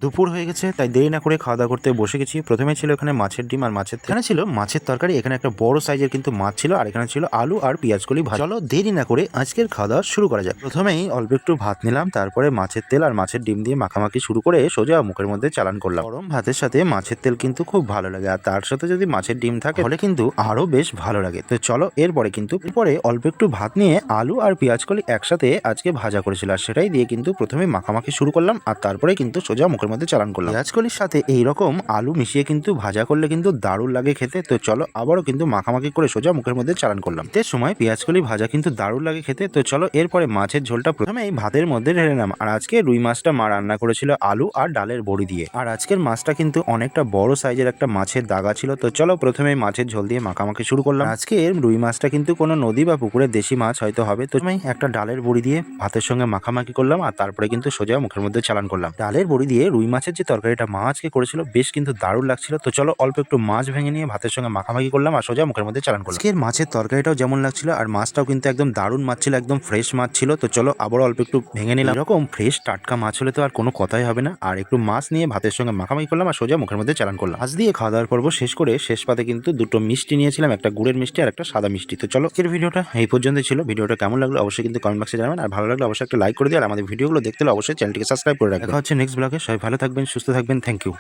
দুপুর হয়ে গেছে, তাই দেরি না করে খাওয়া দাওয়া করতে বসে গেছি। প্রথমে ছিল এখানে মাছের ডিম আর এখানে ছিল মাছের তরকারি। এখানে একটা বড় সাইজের কিন্তু মাছ ছিল, আর এখানে ছিল আলু আর পেঁয়াজকলি ভাজা। চলো দেরি না করে আজকের খাওয়া দাওয়া শুরু করা যাক। প্রথমেই অল্প একটু ভাত নিলাম, তারপরে মাছের তেল আর মাছের ডিম দিয়ে মাখামাখি শুরু করে সোজা মুখের মধ্যে চালান করলাম। গরম ভাতের সাথে মাছের তেল কিন্তু খুব ভালো লাগে, আর তার সাথে যদি মাছের ডিম থাকে তাহলে কিন্তু আরো বেশ ভালো লাগে। তো চলো এরপরে অল্প একটু ভাত নিয়ে আলু আর পেঁয়াজকলি একসাথে আজকে ভাজা করেছিল, আর সেটাই দিয়ে কিন্তু প্রথমে মাখামাখি শুরু করলাম, আর তারপরে কিন্তু সোজা মুখের মধ্যে চালান করলাম। পেঁয়াজকলির সাথে এইরকম আলু মিশিয়ে কিন্তু ভাজা করলে কিন্তু দারুণ লাগে খেতে। তো চলো আবারও কিন্তু মাখামাখি করে সোজা মুখের মধ্যে চালান করলাম। এর সময় পেঁয়াজকলি ভাজা কিন্তু দারুণ লাগে খেতে। তো চলো এরপরে মাছের ঝোলটা প্রথমে এই ভাতের মধ্যে ঢেলে নিলাম। আর আজকে রুই মাছটা মা রান্না করেছিল আলু আর ডালের বড়ি দিয়ে। আর আজকের মাছটা কিন্তু অনেকটা বড় সাইজের একটা মাছের দাগা ছিল। তো চলো প্রথমে মাছের ঝোল দিয়ে মাখামাখি শুরু করলাম। আজকে রুই মাছটা কিন্তু কোনো নদী বা পুকুরের দেশি মাছ হয়তো হবে। তো আমি একটা ডালের বড়ি দিয়ে ভাতের সঙ্গে মাখামাখি করলাম, আর তারপরে কিন্তু সোজা মুখের মধ্যে চালান করলাম। ডালের বড়ি দিয়ে রুই মাছের যে তরকারিটা মা আজকে করেছিল বেশ কিন্তু দারুণ লাগছিল। তো চলো অল্প একটু মাছ ভেঙে নিয়ে ভাতের সঙ্গে মাখামাখি করলাম, আর সোজা মুখের মধ্যে চালান করলাম। আজকের মাছের তরকারিটাও যেমন লাগছিল, আর মাছটাও কিন্তু একদম দারুণ মাছ ছিল, একদম ফ্রেশ মাছ ছিল। তো চলো আবার অল্প একটু ভেঙে নিলাম। এরকম ফ্রেশ টাটকা মাছ হলে তো আর কোনো কথাই হবে না। আর একটু মাছ নিয়ে ভাতের সঙ্গে মাখামাখি করলাম, আর সোজা মুখের মধ্যে চালান করলাম। আজ দিয়ে খাওয়া দাওয়ার পর্ব শেষ করে শেষ পাতে কিন্তু দুটো মিষ্টি নিয়েছিলাম, একটা গুড়ের মিষ্টি আর একটা সাদা মিষ্টি। তো চলো আজকের ভিডিওটা এই পর্যন্ত ছিল। ভিডিওটা কেমন লাগলো অবশ্যই কিন্তু কমেন্ট বক্সে জানাবেন, আর ভালো লাগলে অবশ্যই একটা লাইক করে দিও, আর আমাদের ভিডিওগুলো দেখতে হলে অবশ্যই চ্যানেলটিকে সাবস্ক্রাইব করে রাখবেন। দেখা হচ্ছে নেক্সট ব্লগে। সবাই ভালো থাকবেন, সুস্থ থাকবেন। Thank you.